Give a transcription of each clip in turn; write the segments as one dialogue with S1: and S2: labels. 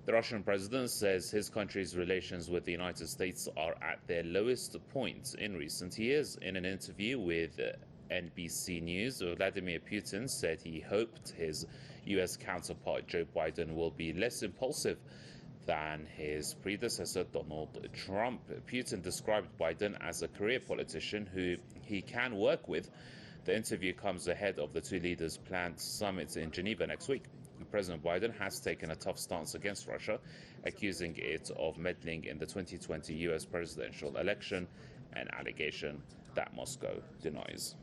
S1: The Russian president says his country's relations with the United States are at their lowest point in recent years. In an interview with NBC News, Vladimir Putin said he hoped his U.S. counterpart Joe Biden will be less impulsive than his predecessor Donald Trump. Putin described Biden as a career politician who he can work with. The interview comes ahead of the two leaders' planned summit in Geneva next week. President Biden has taken a tough stance against Russia, accusing it of meddling in the 2020 U.S. presidential election, an allegation that Moscow denies.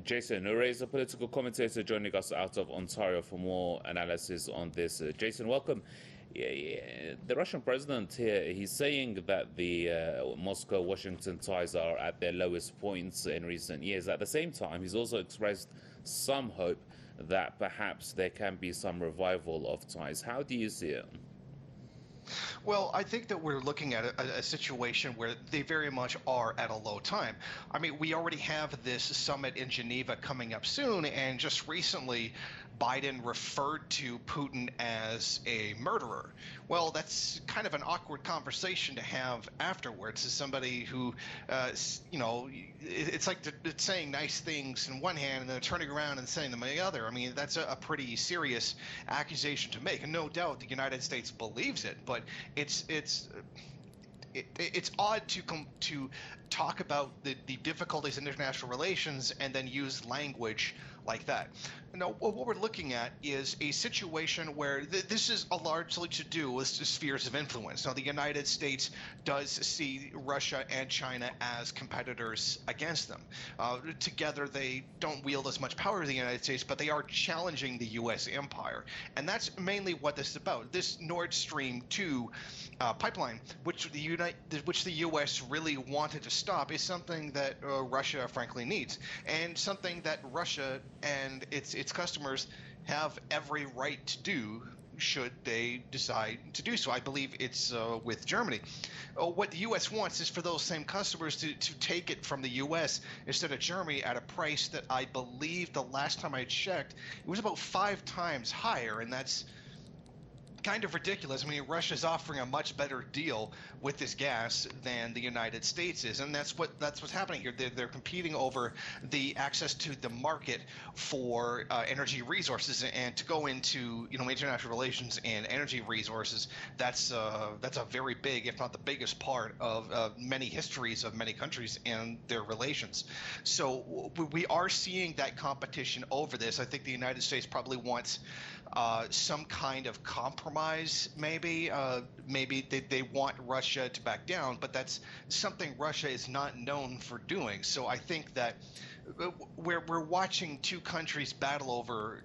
S1: Jason Unruhe is a political commentator joining us out of Ontario for more analysis on this. Jason, welcome. The Russian president here, he's saying that the Moscow-Washington ties are at their lowest points in recent years. At the same time, he's also expressed some hope that perhaps there can be some revival of ties. How do you see it?
S2: Well, I think that we're looking at a situation where they very much are at a low time. I mean, we already have this summit in Geneva coming up soon, and just recently Biden referred to Putin as a murderer. Well, that's kind of an awkward conversation to have afterwards as somebody who, it's like it's saying nice things in one hand and then turning around and saying them in the other. I mean, that's a pretty serious accusation to make. And no doubt the United States believes it, but it's odd to talk about the difficulties in international relations and then use language like that. Now, what we're looking at is a situation where this is largely to do with spheres of influence. Now, the United States does see Russia and China as competitors against them. Together, they don't wield as much power as the United States, but they are challenging the U.S. empire. And that's mainly what this is about. This Nord Stream 2 pipeline, which the U.S. really wanted to stop, is something that Russia, frankly, needs, and something that Russia and its customers have every right to do should they decide to do so. I believe it's with Germany. What the U.S. wants is for those same customers to take it from the U.S. instead of Germany at a price that I believe the last time I checked, it was about 5 times higher, and that's kind of ridiculous. I mean, Russia's offering a much better deal with this gas than the United States is, and that's what's happening here. They're competing over the access to the market for energy resources, and to go into international relations and energy resources. That's a very big, if not the biggest part of many histories of many countries and their relations. So we are seeing that competition over this. I think the United States probably wants some kind of compromise, maybe. Maybe they want Russia to back down, but that's something Russia is not known for doing. So I think that we're watching two countries battle over,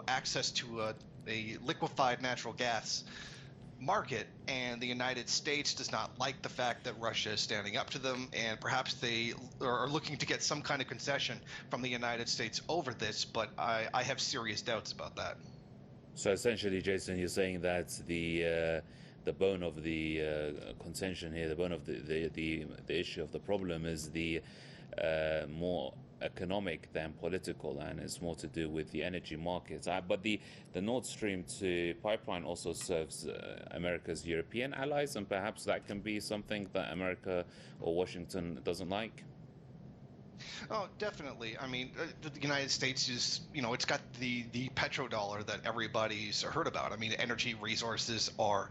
S2: access to a liquefied natural gas market, and the United States does not like the fact that Russia is standing up to them, and perhaps they are looking to get some kind of concession from the United States over this, but I have serious doubts about that.
S1: So essentially, Jason, you're saying that the bone of the contention here, the bone of the issue of the problem is the more economic than political, and it's more to do with the energy markets. But the Nord Stream 2 pipeline also serves America's European allies, and perhaps that can be something that America or Washington doesn't like.
S2: Oh, definitely. I mean, the United States is, it's got the petrodollar that everybody's heard about. I mean, energy resources are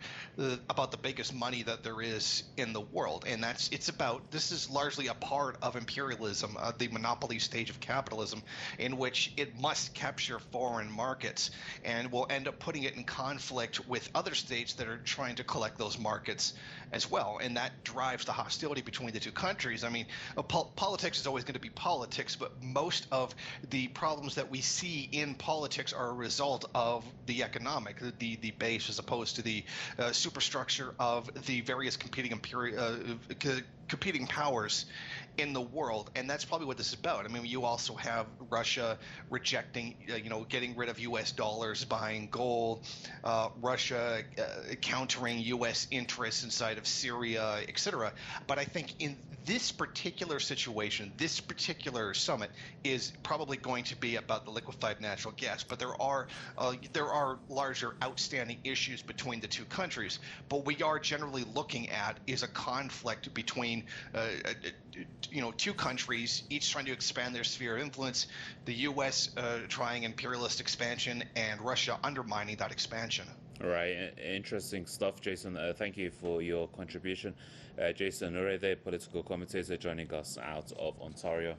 S2: about the biggest money that there is in the world. And this is largely a part of imperialism, the monopoly stage of capitalism, in which it must capture foreign markets and will end up putting it in conflict with other states that are trying to collect those markets as well. And that drives the hostility between the two countries. I mean, politics is always going to be politics, but most of the problems that we see in politics are a result of the economic, the base, as opposed to the superstructure of the various competing powers in the world. And that's probably what this is about. I mean, you also have Russia rejecting, getting rid of U.S. dollars, buying gold, Russia countering U.S. interests inside of Syria, etc. But I think in this particular situation, this particular summit is probably going to be about the liquefied natural gas. But there are larger outstanding issues between the two countries. But we are generally looking at is a conflict between two countries, each trying to expand their sphere of influence, the U.S. Trying imperialist expansion, and Russia undermining that expansion.
S1: All right, interesting stuff, Jason. Thank you for your contribution. Jason Unruhe, political commentator, joining us out of Ontario.